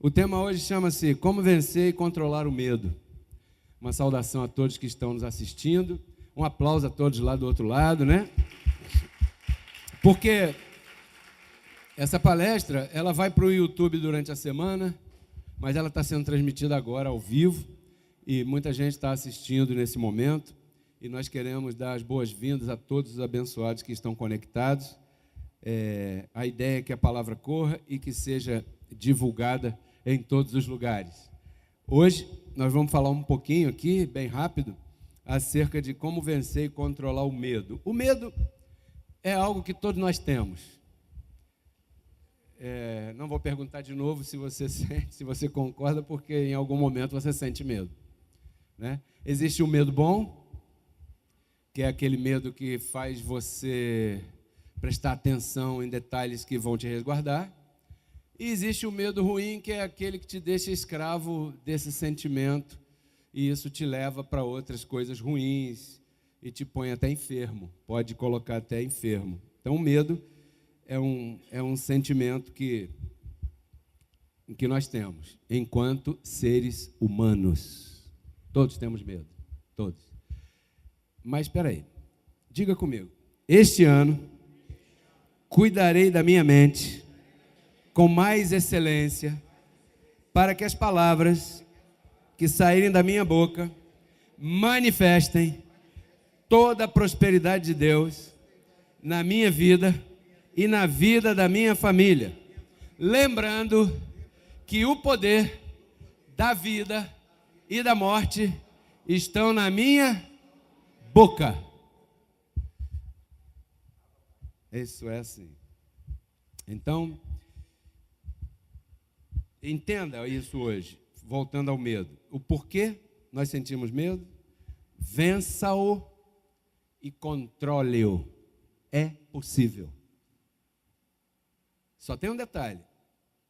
O tema hoje chama-se Como Vencer e Controlar o Medo. Uma saudação a todos que estão nos assistindo. Um aplauso a todos lá do outro lado, né? Porque essa palestra, ela vai para o YouTube durante a semana, mas ela está sendo transmitida agora ao vivo e muita gente está assistindo nesse momento e nós queremos dar as boas-vindas a todos os abençoados que estão conectados. A ideia é que a palavra corra e que seja divulgada em todos os lugares. Hoje nós vamos falar um pouquinho aqui, bem rápido, acerca de como vencer e controlar o medo. O medo é algo que todos nós temos. Não vou perguntar de novo se você sente, se você concorda, porque em algum momento você sente medo, né? Existe o medo bom, que é aquele medo que faz você prestar atenção em detalhes que vão te resguardar. E existe o medo ruim, que é aquele que te deixa escravo desse sentimento e isso te leva para outras coisas ruins e te põe até enfermo, pode colocar até enfermo. Então, o medo é um sentimento que nós temos enquanto seres humanos. Todos temos medo, todos. Mas espera aí, diga comigo: este ano cuidarei da minha mente com mais excelência, para que as palavras que saírem da minha boca manifestem toda a prosperidade de Deus na minha vida e na vida da minha família. Lembrando que o poder da vida e da morte estão na minha boca. Isso é assim. Então, entenda isso hoje, voltando ao medo. O porquê nós sentimos medo, vença-o e controle-o. É possível. Só tem um detalhe: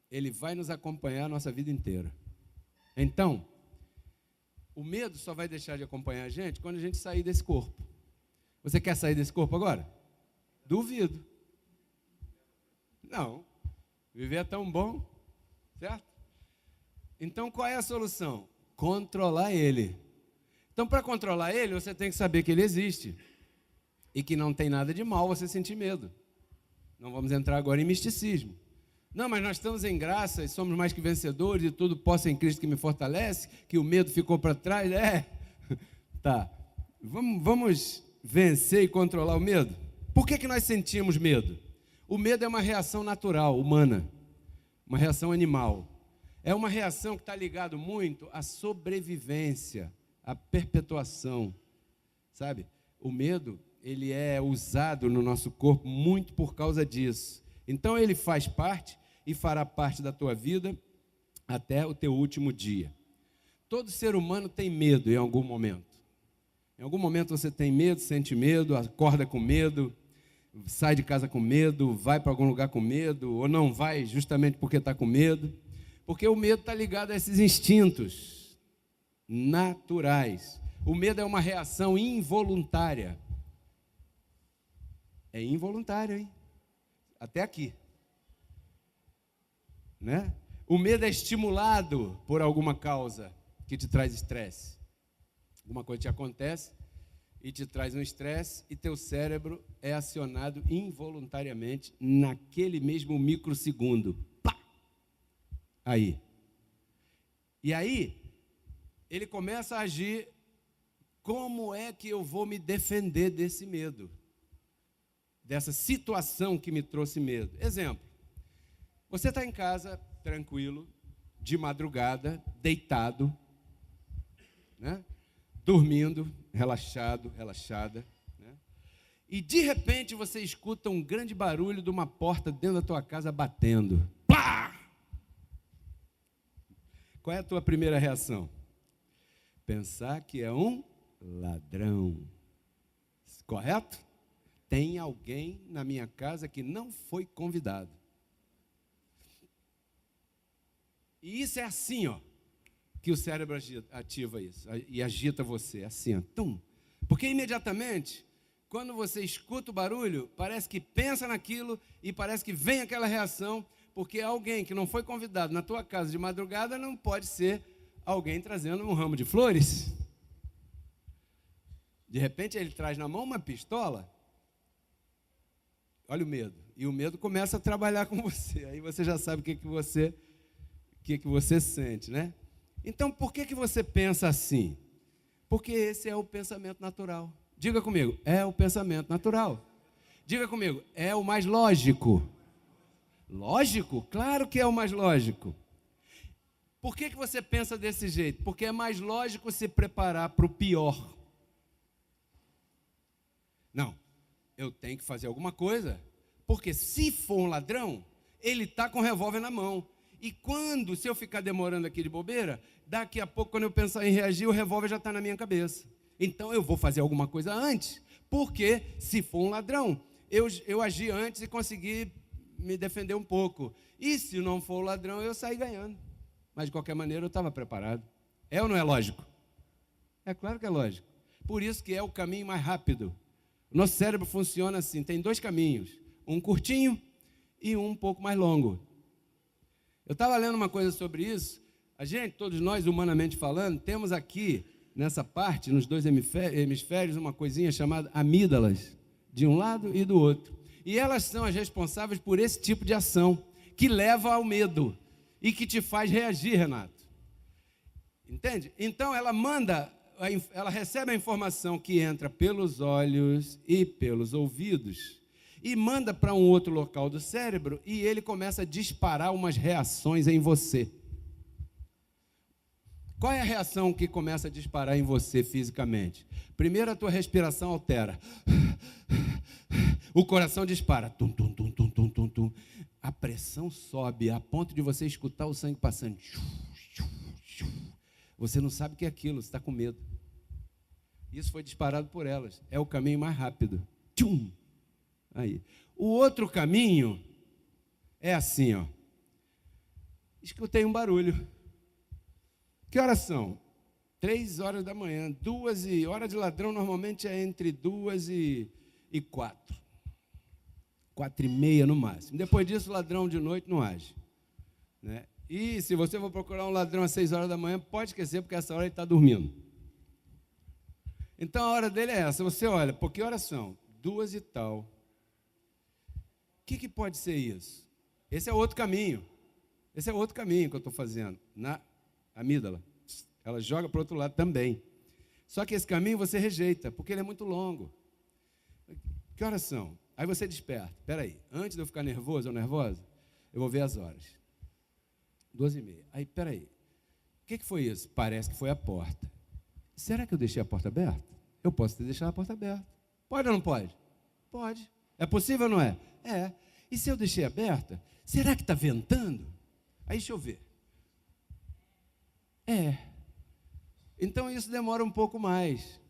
ele vai nos acompanhar a nossa vida inteira. Então, o medo só vai deixar de acompanhar a gente quando a gente sair desse corpo. Você quer sair desse corpo agora? Duvido. Não. Viver é tão bom. Certo? Então, qual é a solução? Controlar ele. Então, para controlar ele, você tem que saber que ele existe e que não tem nada de mal você sentir medo. Não vamos entrar agora em misticismo. Não, mas nós estamos em graça e somos mais que vencedores e tudo posso em Cristo que me fortalece, que o medo ficou para trás. Tá. Vamos vencer e controlar o medo? Por que nós sentimos medo? O medo é uma reação natural, humana. Uma reação animal. É uma reação que está ligada muito à sobrevivência, à perpetuação, sabe? O medo, ele é usado no nosso corpo muito por causa disso. Então, ele faz parte e fará parte da tua vida até o teu último dia. Todo ser humano tem medo em algum momento. Em algum momento você tem medo, sente medo, acorda com medo, sai de casa com medo, vai para algum lugar com medo, ou não vai justamente porque está com medo. Porque o medo está ligado a esses instintos naturais. O medo é uma reação involuntária. É involuntário, hein? Até aqui. Né? O medo é estimulado por alguma causa que te traz estresse. Alguma coisa te acontece e te traz um estresse e teu cérebro é acionado involuntariamente naquele mesmo microsegundo. Pá! Aí. E aí, ele começa a agir. Como é que eu vou me defender desse medo? Dessa situação que me trouxe medo? Exemplo. Você está em casa, tranquilo, de madrugada, deitado, né? Dormindo, relaxado, relaxada, né? E de repente você escuta um grande barulho de uma porta dentro da tua casa batendo. Plá! Qual é a tua primeira reação? Pensar que é um ladrão. Correto? Tem alguém na minha casa que não foi convidado. E isso é assim, ó, que o cérebro ativa isso e agita você, assim, ó, tum. Porque imediatamente, quando você escuta o barulho, parece que pensa naquilo e parece que vem aquela reação, porque alguém que não foi convidado na tua casa de madrugada não pode ser alguém trazendo um ramo de flores. De repente ele traz na mão uma pistola. Olha o medo. E o medo começa a trabalhar com você. Aí você já sabe o que você sente, né? Então, por que você pensa assim? Porque esse é o pensamento natural. Diga comigo, é o pensamento natural. Diga comigo, é o mais lógico. Lógico? Claro que é o mais lógico. Por que você pensa desse jeito? Porque é mais lógico se preparar para o pior. Não, eu tenho que fazer alguma coisa, porque se for um ladrão, ele está com o revólver na mão. E se eu ficar demorando aqui de bobeira, daqui a pouco, quando eu pensar em reagir, o revólver já está na minha cabeça. Então eu vou fazer alguma coisa antes, porque se for um ladrão, eu agi antes e consegui me defender um pouco. E se não for o ladrão, eu saí ganhando. Mas de qualquer maneira eu estava preparado. É ou não é lógico? É claro que é lógico. Por isso que é o caminho mais rápido. Nosso cérebro funciona assim, tem dois caminhos, um curtinho e um pouco mais longo. Eu estava lendo uma coisa sobre isso, a gente, todos nós, humanamente falando, temos aqui, nessa parte, nos dois hemisférios, uma coisinha chamada amígdalas, de um lado e do outro. E elas são as responsáveis por esse tipo de ação, que leva ao medo e que te faz reagir, Renato. Entende? Então ela recebe a informação que entra pelos olhos e pelos ouvidos e manda para um outro local do cérebro e ele começa a disparar umas reações em você. Qual é a reação que começa a disparar em você fisicamente? Primeiro, a tua respiração altera. O coração dispara. Tum, tum, tum, tum, tum, tum, tum. A pressão sobe a ponto de você escutar o sangue passando. Você não sabe o que é aquilo, você está com medo. Isso foi disparado por elas. É o caminho mais rápido. Tchum! Aí. O outro caminho é assim, ó. Escutei um barulho. Que horas são? 3 horas da manhã. 2 e... Hora de ladrão normalmente é entre 2 e 4. 4 e meia no máximo. Depois disso, o ladrão de noite não age. Né? E se você for procurar um ladrão às 6 horas da manhã, pode esquecer, porque essa hora ele está dormindo. Então a hora dele é essa. Você olha, por que horas são? 2 e tal. O que pode ser isso? Esse é outro caminho. Esse é outro caminho que eu estou fazendo. Na amígdala. Ela joga para o outro lado também. Só que esse caminho você rejeita, porque ele é muito longo. Que horas são? Aí você desperta. Espera aí, antes de eu ficar nervoso ou nervosa, eu vou ver as horas. 2h30. Aí, espera aí. O que foi isso? Parece que foi a porta. Será que eu deixei a porta aberta? Eu posso ter deixado a porta aberta. Pode ou não pode? Pode. É possível ou não é? É. E se eu deixei aberta, será que está ventando? Aí deixa eu ver. É. Então isso demora um pouco mais.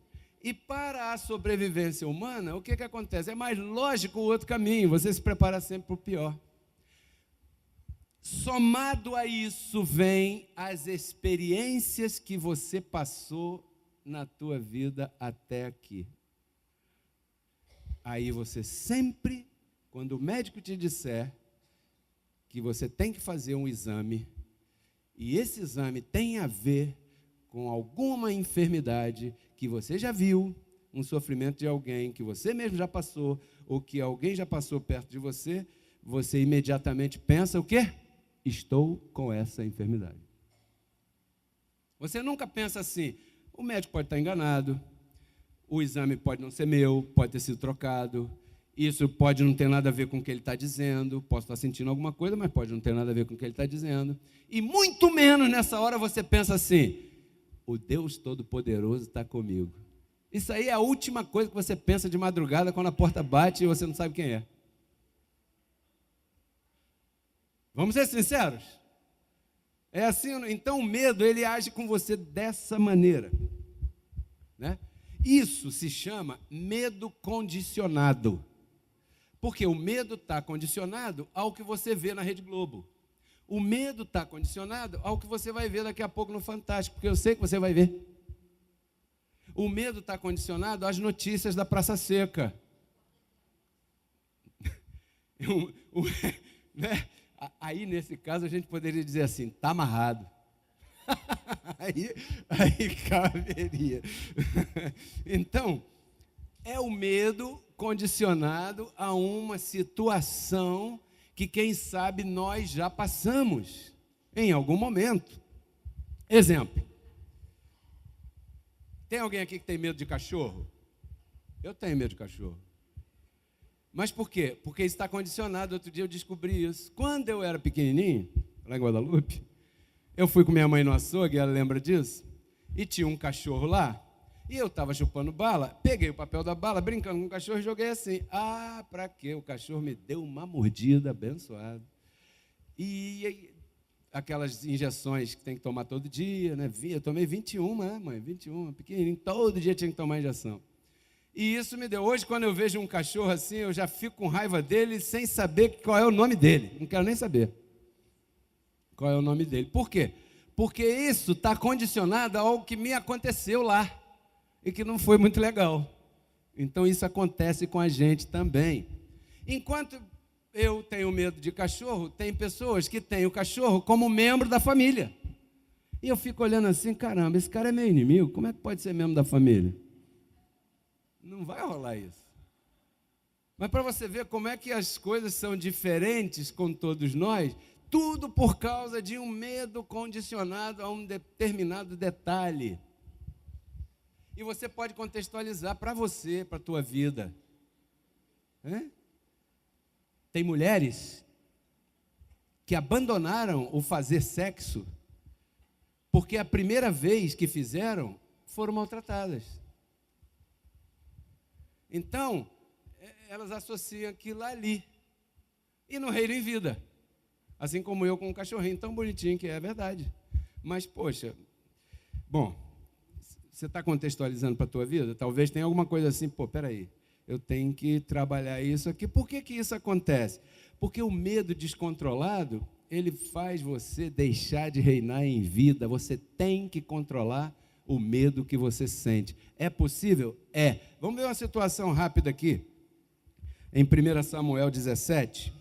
E para a sobrevivência humana, o que acontece? É mais lógico o outro caminho, você se prepara sempre para o pior. Somado a isso vem as experiências que você passou na tua vida até aqui. Aí você sempre, quando o médico te disser que você tem que fazer um exame, e esse exame tem a ver com alguma enfermidade que você já viu, um sofrimento de alguém que você mesmo já passou, ou que alguém já passou perto de você, você imediatamente pensa o quê? Estou com essa enfermidade. Você nunca pensa assim, o médico pode estar enganado, o exame pode não ser meu, pode ter sido trocado, isso pode não ter nada a ver com o que ele está dizendo, posso estar sentindo alguma coisa, mas pode não ter nada a ver com o que ele está dizendo. E muito menos nessa hora você pensa assim, o Deus Todo-Poderoso está comigo. Isso aí é a última coisa que você pensa de madrugada quando a porta bate e você não sabe quem é. Vamos ser sinceros? É assim, então o medo, ele age com você dessa maneira. Né? Isso se chama medo condicionado. Porque o medo está condicionado ao que você vê na Rede Globo. O medo está condicionado ao que você vai ver daqui a pouco no Fantástico, porque eu sei que você vai ver. O medo está condicionado às notícias da Praça Seca. Né? Aí, nesse caso, a gente poderia dizer assim, está amarrado. aí caberia. Então, é o medo condicionado a uma situação que, quem sabe, nós já passamos em algum momento. Exemplo. Tem alguém aqui que tem medo de cachorro? Eu tenho medo de cachorro. Mas por quê? Porque está condicionado. Outro dia eu descobri isso. Quando eu era pequenininho, lá em Guadalupe, eu fui com minha mãe no açougue, ela lembra disso? E tinha um cachorro lá, e eu estava chupando bala, peguei o papel da bala, brincando com o cachorro e joguei assim. Ah, para quê? O cachorro me deu uma mordida abençoada. E aquelas injeções que tem que tomar todo dia, né? Eu tomei 21, né, mãe? 21, pequenininho, todo dia tinha que tomar injeção. E isso me deu. Hoje, quando eu vejo um cachorro assim, eu já fico com raiva dele sem saber qual é o nome dele. Não quero nem saber qual é o nome dele. Por quê? Porque isso está condicionado ao que me aconteceu lá e que não foi muito legal. Então, isso acontece com a gente também. Enquanto eu tenho medo de cachorro, tem pessoas que têm o cachorro como membro da família. E eu fico olhando assim, caramba, esse cara é meu inimigo, como é que pode ser membro da família? Não vai rolar isso. Mas para você ver como é que as coisas são diferentes com todos nós, tudo por causa de um medo condicionado a um determinado detalhe. E você pode contextualizar para você, para a tua vida. Tem mulheres que abandonaram o fazer sexo porque a primeira vez que fizeram foram maltratadas. Então, elas associam aquilo ali. E no reino em vida. Assim como eu com um cachorrinho tão bonitinho que é verdade. Mas, poxa, bom, você está contextualizando para a tua vida? Talvez tenha alguma coisa assim, peraí, eu tenho que trabalhar isso aqui. Por que que isso acontece? Porque o medo descontrolado, ele faz você deixar de reinar em vida. Você tem que controlar o medo que você sente. É possível? É. Vamos ver uma situação rápida aqui. Em 1 Samuel 17.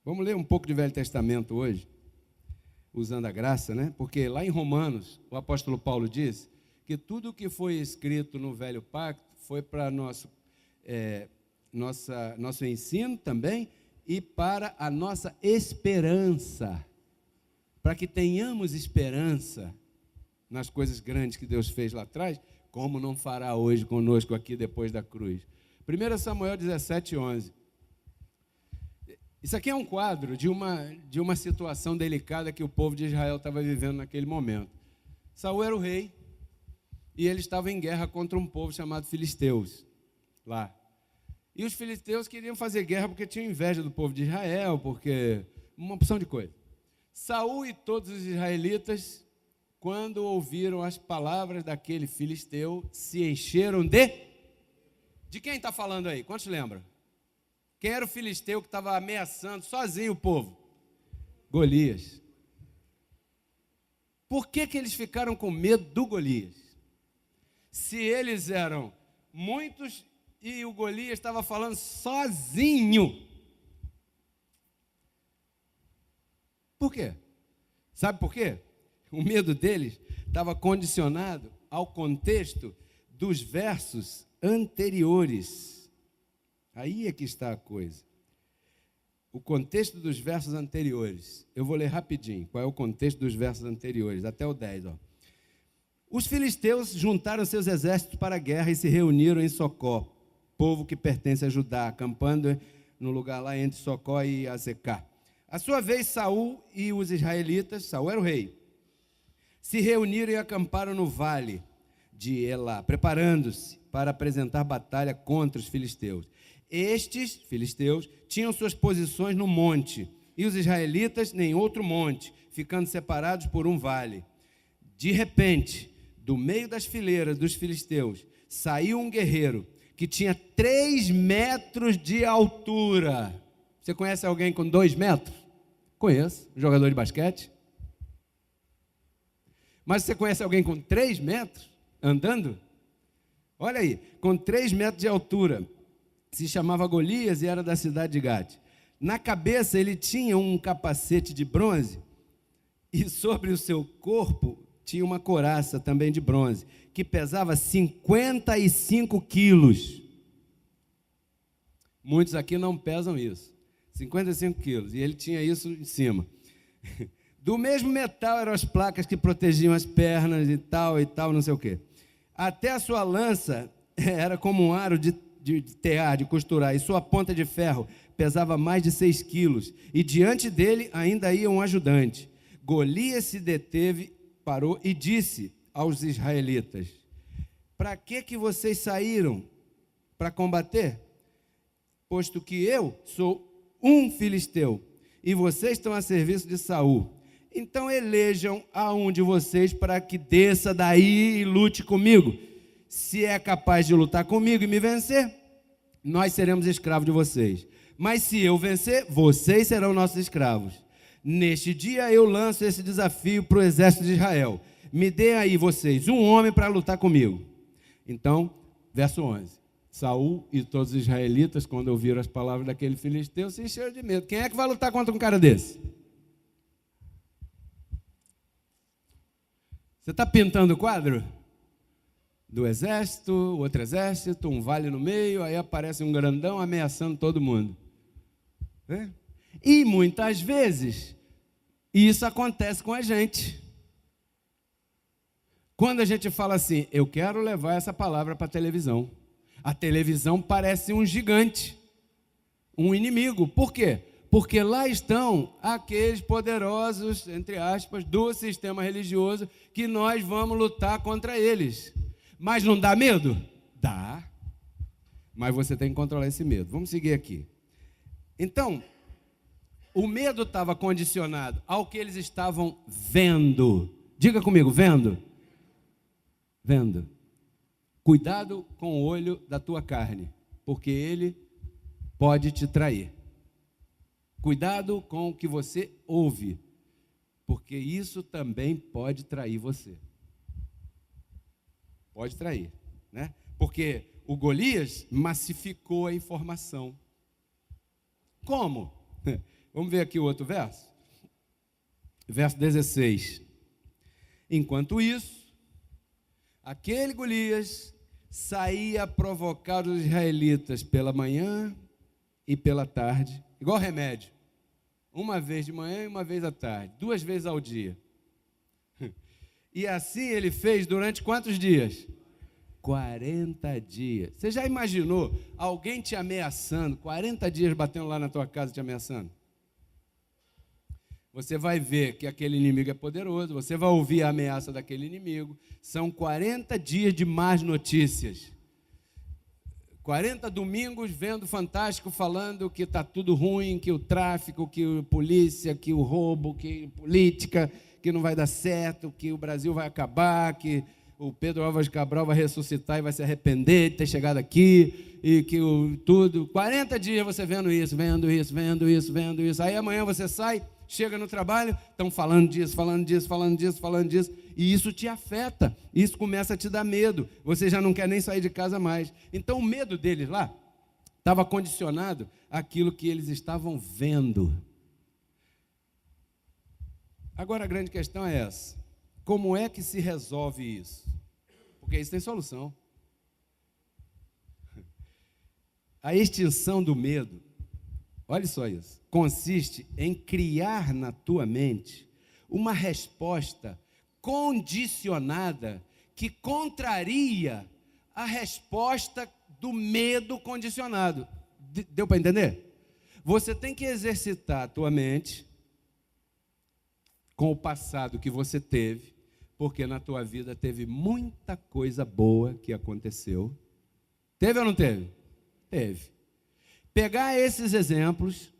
Vamos ler um pouco de Velho Testamento hoje, usando a graça, né? Porque lá em Romanos, o apóstolo Paulo diz que tudo o que foi escrito no Velho Pacto foi para nosso ensino também e para a nossa esperança, para que tenhamos esperança nas coisas grandes que Deus fez lá atrás, como não fará hoje conosco aqui depois da cruz. 1 Samuel 17, 11. Isso aqui é um quadro de uma situação delicada que o povo de Israel estava vivendo naquele momento. Saul era o rei e ele estava em guerra contra um povo chamado filisteus, lá. E os filisteus queriam fazer guerra porque tinham inveja do povo de Israel, porque uma opção de coisa. Saul e todos os israelitas, quando ouviram as palavras daquele filisteu, se encheram de quem está falando aí? Quantos lembram? Quem era o filisteu que estava ameaçando sozinho o povo? Golias. Por que que eles ficaram com medo do Golias? Se eles eram muitos e o Golias estava falando sozinho. Por quê? Sabe por quê? O medo deles estava condicionado ao contexto dos versos anteriores. Aí é que está a coisa. O contexto dos versos anteriores. Eu vou ler rapidinho. Qual é o contexto dos versos anteriores? Até o 10. Os filisteus juntaram seus exércitos para a guerra e se reuniram em Socó, povo que pertence a Judá, acampando no lugar lá entre Socó e Azecá. À sua vez, Saul e os israelitas, Saul era o rei, se reuniram e acamparam no vale de Elá, preparando-se para apresentar batalha contra os filisteus. Estes, filisteus, tinham suas posições no monte, e os israelitas em outro monte, ficando separados por um vale. De repente, do meio das fileiras dos filisteus, saiu um guerreiro que tinha 3 metros de altura. Você conhece alguém com 2 metros? Conheço, jogador de basquete. Mas você conhece alguém com 3 metros andando? Olha aí, com 3 metros de altura. Se chamava Golias e era da cidade de Gate. Na cabeça ele tinha um capacete de bronze e sobre o seu corpo tinha uma couraça também de bronze, que pesava 55 quilos. Muitos aqui não pesam isso. 55 quilos. E ele tinha isso em cima. Do mesmo metal eram as placas que protegiam as pernas e tal, não sei o quê. Até a sua lança era como um aro de tear, de costurar, e sua ponta de ferro pesava mais de 6 quilos. E diante dele ainda ia um ajudante. Golias se deteve, parou e disse aos israelitas: para que vocês saíram para combater? Posto que eu sou um filisteu e vocês estão a serviço de Saul. Então elejam a um de vocês para que desça daí e lute comigo. Se é capaz de lutar comigo e me vencer, nós seremos escravos de vocês. Mas se eu vencer, vocês serão nossos escravos. Neste dia eu lanço esse desafio para o exército de Israel. Me dê aí vocês um homem para lutar comigo. Então, verso 11. Saul e todos os israelitas, quando ouviram as palavras daquele filisteu, se encheram de medo. Quem é que vai lutar contra um cara desse? Você está pintando o quadro? Do exército, outro exército, um vale no meio, aí aparece um grandão ameaçando todo mundo. É? E muitas vezes, isso acontece com a gente. Quando a gente fala assim, eu quero levar essa palavra para a televisão. A televisão parece um gigante, um inimigo. Por quê? Porque lá estão aqueles poderosos, entre aspas, do sistema religioso, que nós vamos lutar contra eles. Mas não dá medo? Dá. Mas você tem que controlar esse medo. Vamos seguir aqui. Então, o medo estava condicionado ao que eles estavam vendo. Diga comigo, vendo? Vendo. Cuidado com o olho da tua carne, porque ele pode te trair. Cuidado com o que você ouve, porque isso também pode trair você. Pode trair, né? Porque o Golias massificou a informação. Como? Vamos ver aqui o outro verso. Verso 16. Enquanto isso, aquele Golias saía a provocar os israelitas pela manhã e pela tarde, igual remédio. Uma vez de manhã e uma vez à tarde, 2 vezes ao dia. E assim ele fez durante quantos dias? 40 dias. Você já imaginou alguém te ameaçando, 40 dias batendo lá na tua casa te ameaçando? Você vai ver que aquele inimigo é poderoso, você vai ouvir a ameaça daquele inimigo. São 40 dias de más notícias. 40 domingos vendo Fantástico falando que está tudo ruim, que o tráfico, que a polícia, que o roubo, que a política, que não vai dar certo, que o Brasil vai acabar, que o Pedro Álvares Cabral vai ressuscitar e vai se arrepender de ter chegado aqui, e que tudo. 40 dias você vendo isso. Aí amanhã você sai, chega no trabalho, estão falando disso, e isso te afeta, isso começa a te dar medo, você já não quer nem sair de casa mais. Então o medo deles lá estava condicionado àquilo que eles estavam vendo. Agora a grande questão é essa: como é que se resolve isso? Porque isso tem solução. A extinção do medo, olha só isso, consiste em criar na tua mente uma resposta condicionada que contraria a resposta do medo condicionado. Deu para entender? Você tem que exercitar a tua mente com o passado que você teve, porque na tua vida teve muita coisa boa que aconteceu. Teve ou não teve? Teve. Pegar esses exemplos,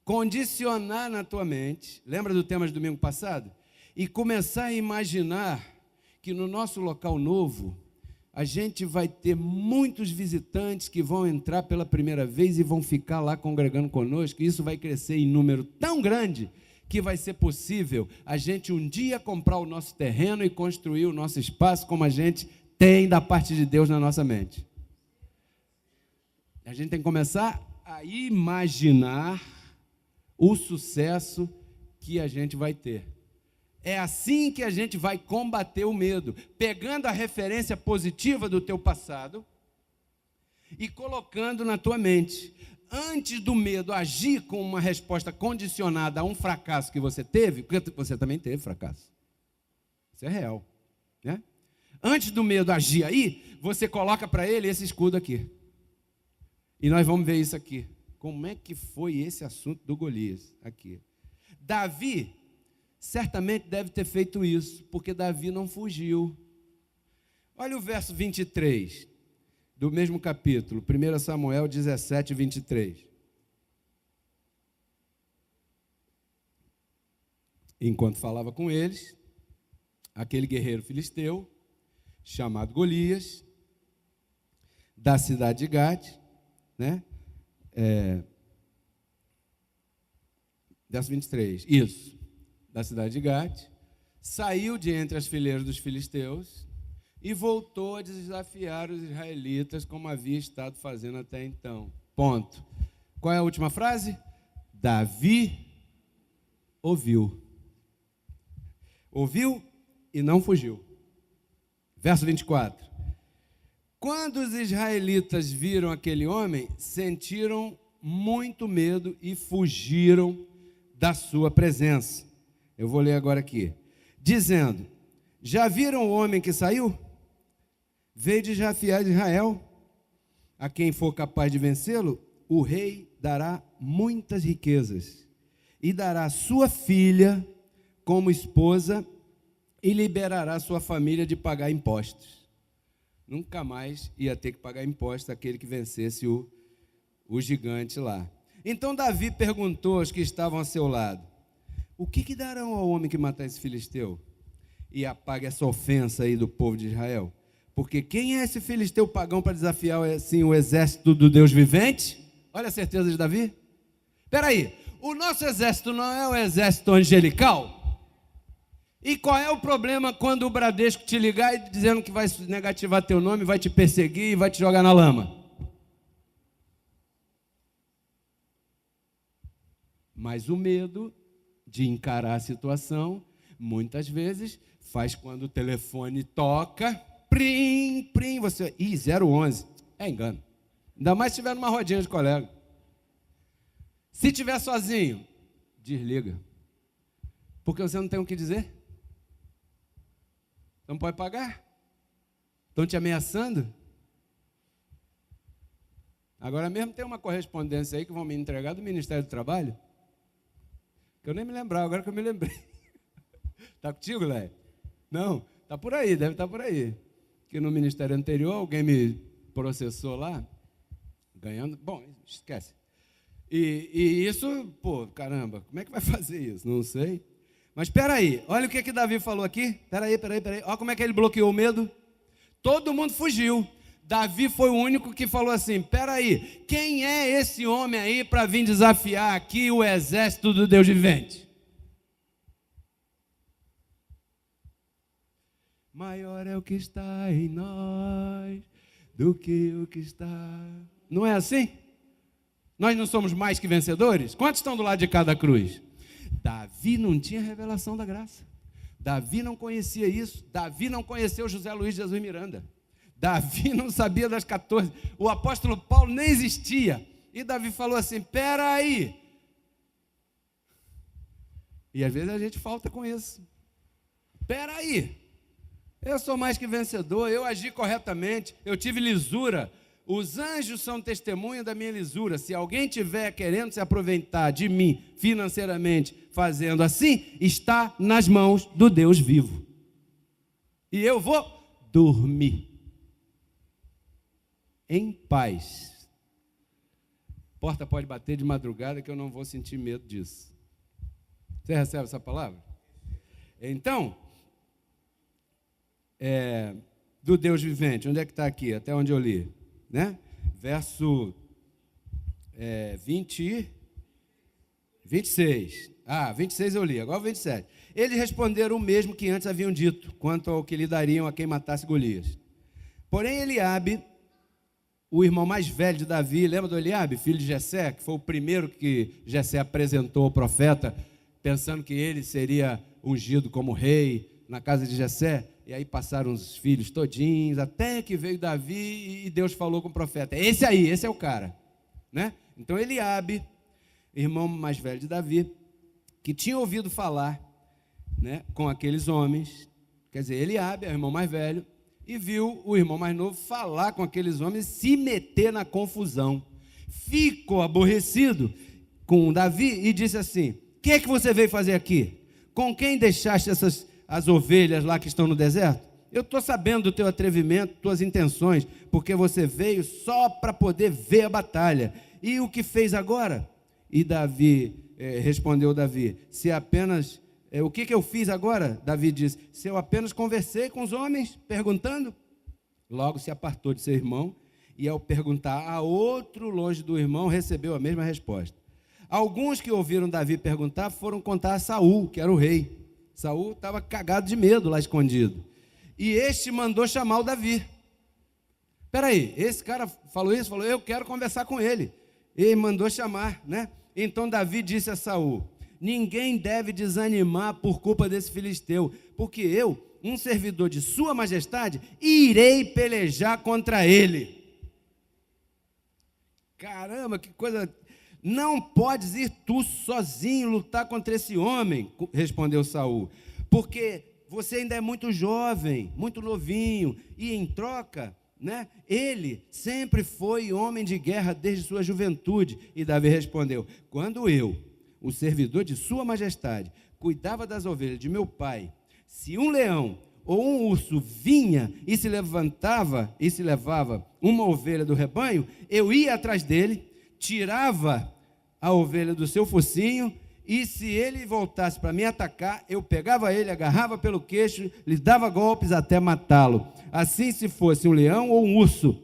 condicionar na tua mente, lembra do tema de domingo passado? E começar a imaginar que no nosso local novo, a gente vai ter muitos visitantes que vão entrar pela primeira vez e vão ficar lá congregando conosco, e isso vai crescer em número tão grande, que vai ser possível a gente um dia comprar o nosso terreno e construir o nosso espaço como a gente tem da parte de Deus na nossa mente. A gente tem que começar a imaginar o sucesso que a gente vai ter. É assim que a gente vai combater o medo, pegando a referência positiva do teu passado e colocando na tua mente. Antes do medo agir com uma resposta condicionada a um fracasso que você teve, porque você também teve fracasso. Isso é real, né? Antes do medo agir aí, você coloca para ele esse escudo aqui. E nós vamos ver isso aqui. Como é que foi esse assunto do Golias? Aqui. Davi certamente deve ter feito isso, porque Davi não fugiu. Olha o verso 23 do mesmo capítulo, 1 Samuel 17, 23. Enquanto falava com eles, aquele guerreiro filisteu, chamado Golias, da cidade de Gate, né? Verso 23, isso, da cidade de Gate, saiu de entre as fileiras dos filisteus e voltou a desafiar os israelitas como havia estado fazendo até então. Ponto. Qual é a última frase? Davi ouviu. Ouviu e não fugiu. Verso 24. Quando os israelitas viram aquele homem, sentiram muito medo e fugiram da sua presença. Eu vou ler agora aqui. Dizendo, já viram o homem que saiu? Veio desafiar Israel. A quem for capaz de vencê-lo, o rei dará muitas riquezas e dará sua filha como esposa e liberará sua família de pagar impostos. Nunca mais ia ter que pagar impostos aquele que vencesse o gigante lá. Então Davi perguntou aos que estavam a seu lado, o que darão ao homem que matar esse filisteu e apague essa ofensa aí do povo de Israel? Porque quem é esse filisteu pagão para desafiar assim, o exército do Deus vivente? Olha a certeza de Davi. Espera aí, o nosso exército não é o exército angelical? E qual é o problema quando o Bradesco te ligar e dizendo que vai negativar teu nome, vai te perseguir e vai te jogar na lama? Mas o medo de encarar a situação, muitas vezes, faz quando o telefone toca, prim, prim, você, 011, é engano. Ainda mais se estiver numa rodinha de colega. Se estiver sozinho, desliga. Porque você não tem o que dizer. Não pode pagar. Estão te ameaçando. Agora mesmo tem uma correspondência aí que vão me entregar do Ministério do Trabalho, que eu nem me lembrava, agora que eu me lembrei. Está contigo, Léo? Não, está por aí, deve estar por aí. Que no ministério anterior alguém me processou lá, ganhando, bom, esquece. E isso, pô, caramba, como é que vai fazer isso? Não sei. Mas espera aí, olha o que Davi falou aqui. Espera aí. Olha como é que ele bloqueou o medo. Todo mundo fugiu. Davi foi o único que falou assim, espera aí, quem é esse homem aí para vir desafiar aqui o exército do Deus vivente? Maior é o que está em nós do que o que está... Não é assim? Nós não somos mais que vencedores? Quantos estão do lado de cada cruz? Davi não tinha revelação da graça. Davi não conhecia isso. Davi não conheceu José Luiz de Jesus Miranda. Davi não sabia das 14. O apóstolo Paulo nem existia. E Davi falou assim, espera aí. E às vezes a gente falta com isso. Espera aí. Eu sou mais que vencedor, eu agi corretamente, eu tive lisura. Os anjos são testemunha da minha lisura. Se alguém estiver querendo se aproveitar de mim financeiramente fazendo assim, está nas mãos do Deus vivo. E eu vou dormir em paz. Porta pode bater de madrugada que eu não vou sentir medo disso. Você recebe essa palavra? Então, do Deus vivente, onde é que está aqui? Até onde eu li, né? Verso 26. 26 eu li, agora o 27. Eles responderam o mesmo que antes haviam dito, quanto ao que lhe dariam a quem matasse Golias. Porém, Eliabe, o irmão mais velho de Davi, lembra do Eliabe, filho de Jessé, que foi o primeiro que Jessé apresentou ao profeta, pensando que ele seria ungido como rei na casa de Jessé? E aí passaram os filhos todinhos, até que veio Davi e Deus falou com o profeta. Esse aí, esse é o cara, né? Então Eliabe, irmão mais velho de Davi, que tinha ouvido falar, né, com aqueles homens, quer dizer, Eliabe é o irmão mais velho, e viu o irmão mais novo falar com aqueles homens, se meter na confusão. Ficou aborrecido com Davi e disse assim: o que é que você veio fazer aqui? Com quem deixaste as ovelhas lá que estão no deserto? Eu estou sabendo do teu atrevimento, tuas intenções, porque você veio só para poder ver a batalha. E o que fez agora? E respondeu Davi, o que eu fiz agora? Davi disse, se eu apenas conversei com os homens, perguntando. Logo se apartou de seu irmão, e ao perguntar a outro longe do irmão, recebeu a mesma resposta. Alguns que ouviram Davi perguntar, foram contar a Saul, que era o rei. Saul estava cagado de medo lá escondido. E este mandou chamar o Davi. Espera aí, esse cara falou isso, falou, eu quero conversar com ele. Ele mandou chamar, né? Então Davi disse a Saul, ninguém deve desanimar por culpa desse filisteu, porque eu, um servidor de sua majestade, irei pelejar contra ele. Caramba, que coisa... Não podes ir tu sozinho lutar contra esse homem, respondeu Saul, porque você ainda é muito jovem, muito novinho, e em troca, né, ele sempre foi homem de guerra desde sua juventude. E Davi respondeu, quando eu, o servidor de sua majestade, cuidava das ovelhas de meu pai, se um leão ou um urso vinha e se levava e se levava uma ovelha do rebanho, eu ia atrás dele, tirava a ovelha do seu focinho, e se ele voltasse para me atacar, eu pegava ele, agarrava pelo queixo, lhe dava golpes até matá-lo. Assim, se fosse um leão ou um urso,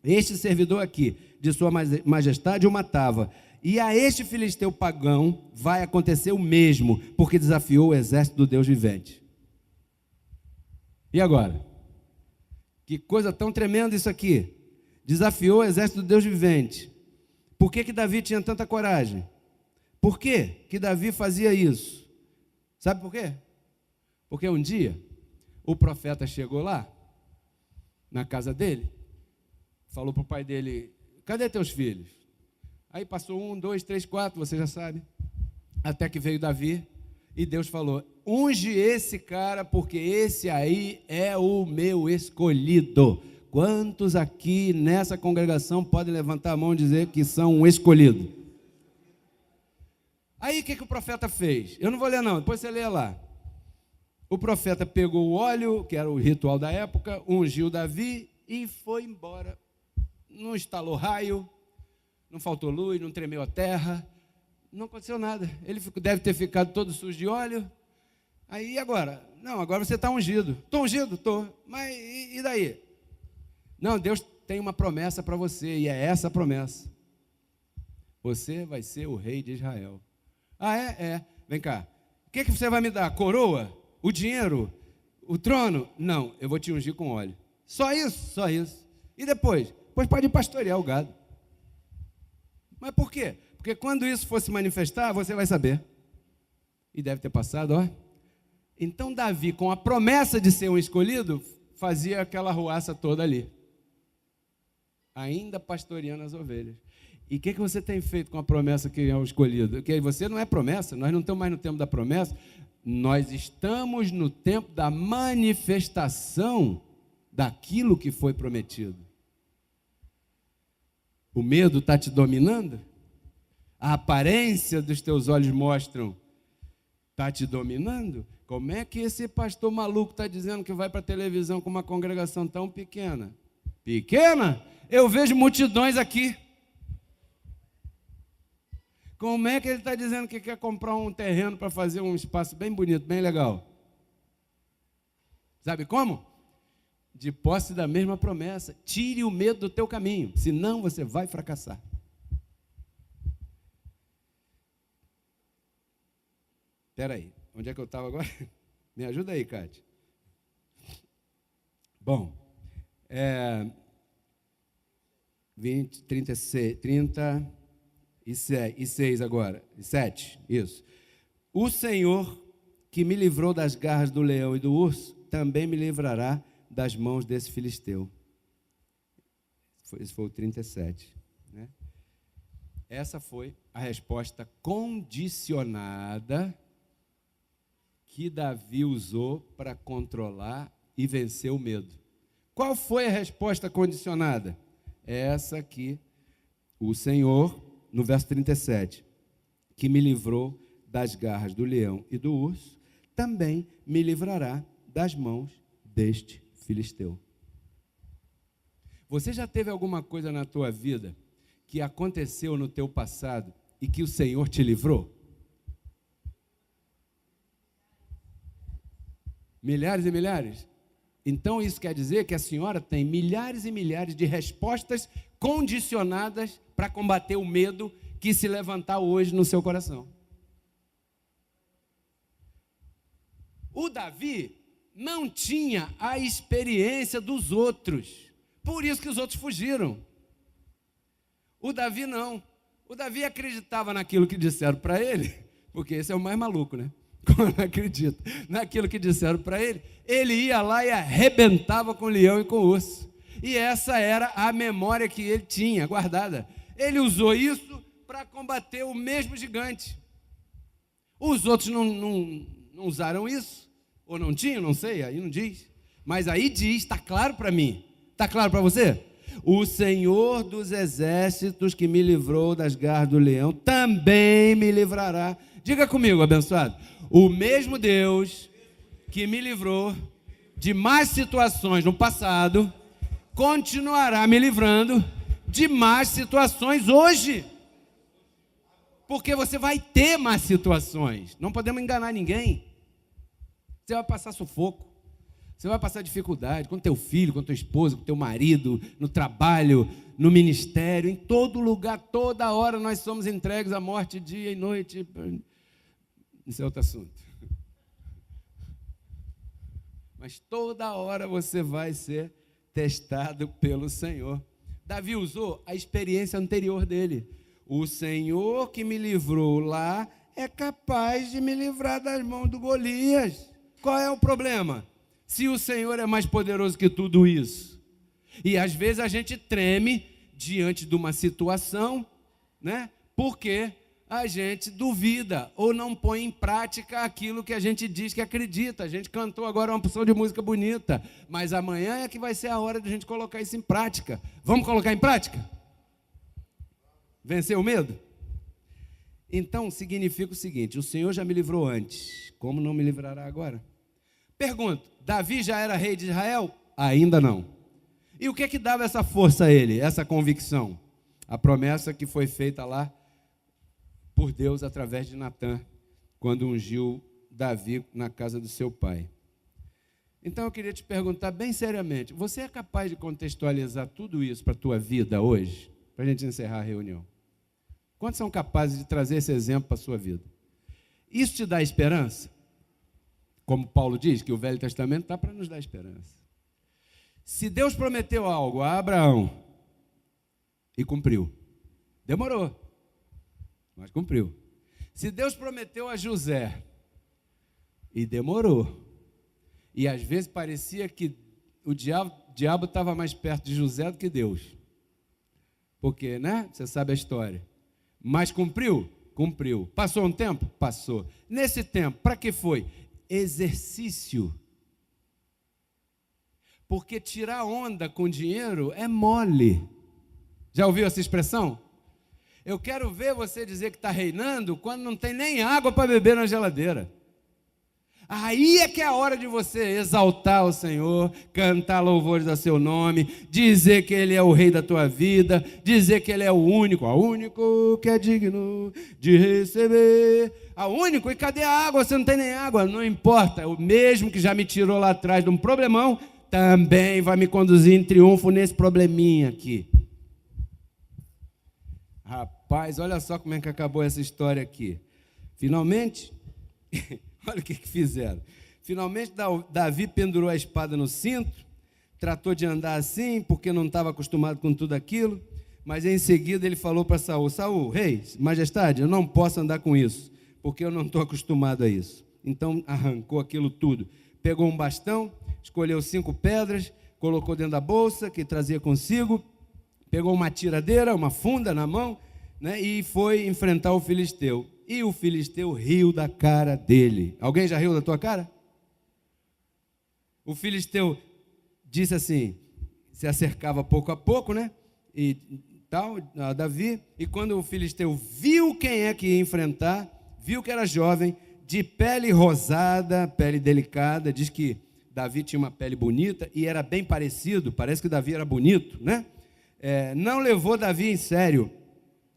este servidor aqui, de sua majestade, o matava. E a este filisteu pagão vai acontecer o mesmo, porque desafiou o exército do Deus vivente. E agora? Que coisa tão tremenda isso aqui. Desafiou o exército do Deus vivente. Por que Davi tinha tanta coragem? Por que Davi fazia isso? Sabe por quê? Porque um dia o profeta chegou lá, na casa dele, falou para o pai dele, cadê teus filhos? Aí passou 1, 2, 3, 4, você já sabe, até que veio Davi, e Deus falou, unge esse cara, porque esse aí é o meu escolhido. Quantos aqui nessa congregação podem levantar a mão e dizer que são um escolhido? Aí o que o profeta fez? Eu não vou ler não, depois você lê lá. O profeta pegou o óleo, que era o ritual da época, ungiu Davi e foi embora. Não estalou raio, não faltou luz, não tremeu a terra, não aconteceu nada. Ele deve ter ficado todo sujo de óleo. Aí agora? Não, agora você está ungido. Estou ungido? Estou. Mas e daí? Não, Deus tem uma promessa para você, e é essa a promessa. Você vai ser o rei de Israel. Ah, é? É. Vem cá. O que você vai me dar? A coroa? O dinheiro? O trono? Não, eu vou te ungir com óleo. Só isso? Só isso. E depois? Depois pode pastorear o gado. Mas por quê? Porque quando isso for se manifestar, você vai saber. E deve ter passado, ó. Então Davi, com a promessa de ser um escolhido, fazia aquela ruaça toda ali. Ainda pastoreando as ovelhas. E o que você tem feito com a promessa que é o escolhido? Porque você não é promessa, nós não estamos mais no tempo da promessa, nós estamos no tempo da manifestação daquilo que foi prometido. O medo está te dominando? A aparência dos teus olhos mostram, está te dominando? Como é que esse pastor maluco está dizendo que vai para a televisão com uma congregação tão pequena? Pequena? Eu vejo multidões aqui. Como é que ele está dizendo que quer comprar um terreno para fazer um espaço bem bonito, bem legal? Sabe como? De posse da mesma promessa. Tire o medo do teu caminho, senão você vai fracassar. Espera aí, onde é que eu estava agora? Me ajuda aí, Cátia. Bom, 20, 36, 36 agora, 7, isso. O Senhor que me livrou das garras do leão e do urso, também me livrará das mãos desse filisteu. Esse foi o 37, né? Essa foi a resposta condicionada que Davi usou para controlar e vencer o medo. Qual foi a resposta condicionada? Essa aqui, o Senhor, no verso 37, que me livrou das garras do leão e do urso, também me livrará das mãos deste filisteu. Você já teve alguma coisa na tua vida que aconteceu no teu passado e que o Senhor te livrou? Milhares e milhares? Então isso quer dizer que a senhora tem milhares e milhares de respostas condicionadas para combater o medo que se levantar hoje no seu coração. O Davi não tinha a experiência dos outros, por isso que os outros fugiram. O Davi não. O Davi acreditava naquilo que disseram para ele, porque esse é o mais maluco, né? Quando acredita naquilo que disseram para ele, ele ia lá e arrebentava com o leão e com o urso. E essa era a memória que ele tinha guardada. Ele usou isso para combater o mesmo gigante. Os outros não usaram isso, ou não tinham, não sei, aí não diz. Mas aí diz, está claro para mim. Está claro para você? O Senhor dos exércitos que me livrou das garras do leão, também me livrará. Diga comigo, abençoado. O mesmo Deus que me livrou de mais situações no passado, continuará me livrando de mais situações hoje. Porque você vai ter mais situações. Não podemos enganar ninguém. Você vai passar sufoco. Você vai passar dificuldade com teu filho, com tua esposa, com teu marido, no trabalho, no ministério, em todo lugar, toda hora nós somos entregues à morte dia e noite. Isso é outro assunto. Mas toda hora você vai ser testado pelo Senhor. Davi usou a experiência anterior dele. O Senhor que me livrou lá é capaz de me livrar das mãos do Golias. Qual é o problema? Se o Senhor é mais poderoso que tudo isso. E às vezes a gente treme diante de uma situação, né? Porque a gente duvida ou não põe em prática aquilo que a gente diz que acredita. A gente cantou agora uma porção de música bonita, mas amanhã é que vai ser a hora de a gente colocar isso em prática. Vamos colocar em prática? Vencer o medo? Então significa o seguinte: o Senhor já me livrou antes, como não me livrará agora? Pergunto, Davi já era rei de Israel? Ainda não. E o que é que dava essa força a ele, essa convicção? A promessa que foi feita lá por Deus através de Natã, quando ungiu Davi na casa do seu pai. Então eu queria te perguntar bem seriamente, você é capaz de contextualizar tudo isso para a tua vida hoje? Para a gente encerrar a reunião. Quantos são capazes de trazer esse exemplo para a sua vida? Isso te dá esperança? Como Paulo diz, que o Velho Testamento está para nos dar esperança. Se Deus prometeu algo a Abraão e cumpriu, demorou, mas cumpriu. Se Deus prometeu a José e demorou, e às vezes parecia que o diabo estava mais perto de José do que Deus, porque, né? Você sabe a história. Mas cumpriu? Cumpriu. Passou um tempo? Passou. Nesse tempo, para que foi? Exercício. Porque tirar onda com dinheiro é mole. Já ouviu essa expressão? Eu quero ver você dizer que está reinando quando não tem nem água para beber na geladeira. Aí é que é a hora de você exaltar o Senhor, cantar louvores a seu nome, dizer que Ele é o rei da tua vida, dizer que Ele é o único que é digno de receber. O único, e cadê a água? Você não tem nem água? Não importa, o mesmo que já me tirou lá atrás de um problemão, também vai me conduzir em triunfo nesse probleminha aqui. Rapaz, olha só como é que acabou essa história aqui. Finalmente, Olha o que fizeram. Finalmente, Davi pendurou a espada no cinto, tratou de andar assim, porque não estava acostumado com tudo aquilo, mas em seguida ele falou para Saul: Saul, rei, majestade, eu não posso andar com isso, porque eu não estou acostumado a isso. Então arrancou aquilo tudo, pegou um bastão, escolheu 5 pedras, colocou dentro da bolsa que trazia consigo, pegou uma tiradeira, uma funda na mão, né, e foi enfrentar o filisteu. E o filisteu riu da cara dele. Alguém já riu da tua cara? O filisteu disse assim, se acercava pouco a pouco, né? E tal, a Davi. E quando o filisteu viu quem é que ia enfrentar, viu que era jovem, de pele rosada, pele delicada, diz que Davi tinha uma pele bonita e era bem parecido, parece que Davi era bonito, né? Não levou Davi em sério,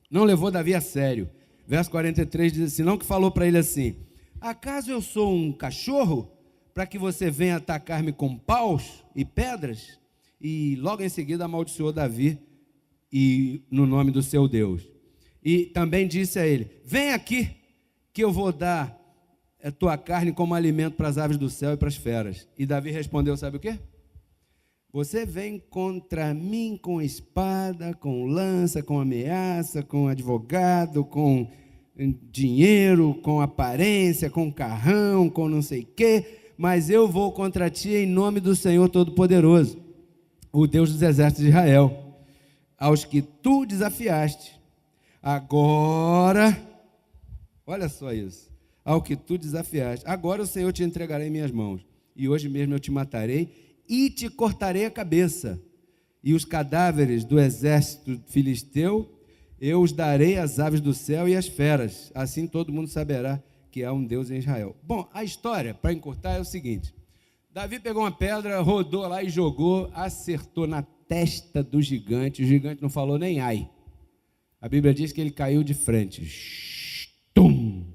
não levou Davi a sério. Verso 43 diz assim, não, que falou para ele assim: acaso eu sou um cachorro para que você venha atacar-me com paus e pedras? E logo em seguida amaldiçoou Davi e no nome do seu Deus. E também disse a ele: vem aqui que eu vou dar a tua carne como alimento para as aves do céu e para as feras. E Davi respondeu, sabe o quê? Você vem contra mim com espada, com lança, com ameaça, com advogado, com dinheiro, com aparência, com carrão, com não sei o quê, mas eu vou contra ti em nome do Senhor Todo-Poderoso, o Deus dos exércitos de Israel, aos que tu desafiaste. Agora, olha só isso, ao que tu desafiaste, agora o Senhor te entregará em minhas mãos, e hoje mesmo eu te matarei, e te cortarei a cabeça, e os cadáveres do exército filisteu, eu os darei às aves do céu e às feras, assim todo mundo saberá que há um Deus em Israel. Bom, a história, para encurtar, é o seguinte: Davi pegou uma pedra, rodou lá e jogou, acertou na testa do gigante, o gigante não falou nem ai, a Bíblia diz que ele caiu de frente, tum.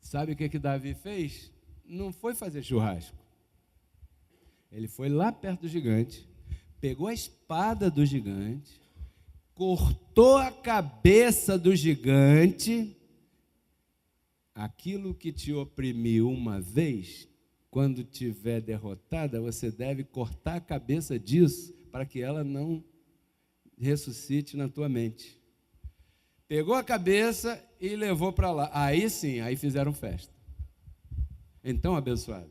Sabe o que Davi fez? Não foi fazer churrasco. Ele foi lá perto do gigante, pegou a espada do gigante, cortou a cabeça do gigante. Aquilo que te oprimiu uma vez, quando tiver derrotada, você deve cortar a cabeça disso, para que ela não ressuscite na tua mente. Pegou a cabeça e levou para lá. Aí sim, aí fizeram festa. Então, abençoado,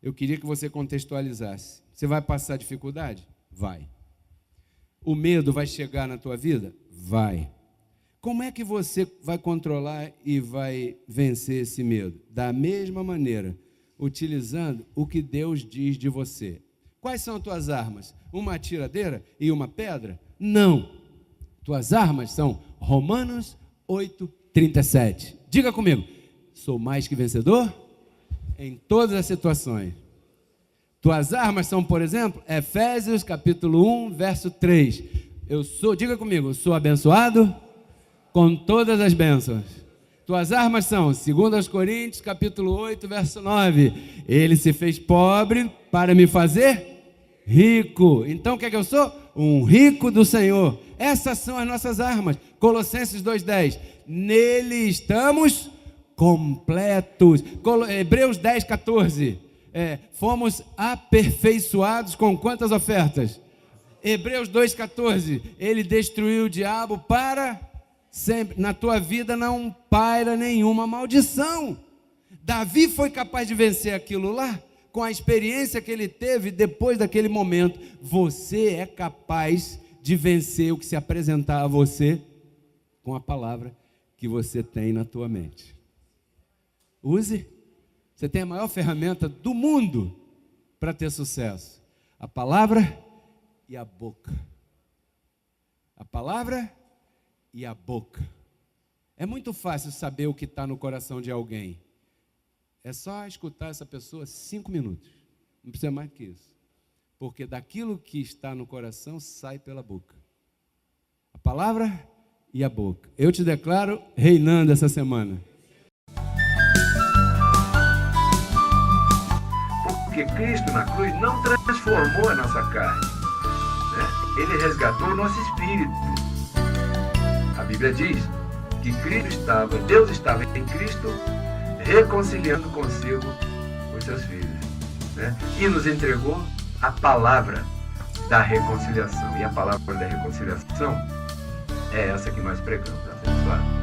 eu queria que você contextualizasse. Você vai passar dificuldade? Vai. O medo vai chegar na tua vida? Vai. Como é que você vai controlar e vai vencer esse medo? Da mesma maneira, utilizando o que Deus diz de você. Quais são as tuas armas? Uma tiradeira e uma pedra? Não. Tuas armas são Romanos 8:37. Diga comigo: sou mais que vencedor em todas as situações. Tuas armas são, por exemplo, Efésios capítulo 1, verso 3. Diga comigo, eu sou abençoado com todas as bênçãos. Tuas armas são 2 Coríntios capítulo 8, verso 9. Ele se fez pobre para me fazer rico. Então o que é que eu sou? Um rico do Senhor. Essas são as nossas armas. Colossenses 2:10. Nele estamos completos. Hebreus 10:14. Fomos aperfeiçoados com quantas ofertas? Hebreus 2:14. Ele destruiu o diabo para sempre. Na tua vida não paira nenhuma maldição. Davi foi capaz de vencer aquilo lá com a experiência que ele teve depois daquele momento. Você é capaz de vencer o que se apresentar a você com a palavra que você tem na tua mente. Use. Você tem a maior ferramenta do mundo para ter sucesso: a palavra e a boca. A palavra e a boca. É muito fácil saber o que está no coração de alguém. É só escutar essa pessoa 5 minutos. Não precisa mais que isso. Porque daquilo que está no coração sai pela boca. A palavra e a boca. Eu te declaro reinando essa semana. Porque Cristo na cruz não transformou a nossa carne, né? Ele resgatou o nosso espírito. A Bíblia diz que Deus estava em Cristo, reconciliando consigo os seus filhos, né? E nos entregou a palavra da reconciliação. E a palavra da reconciliação é essa que nós pregamos, tá?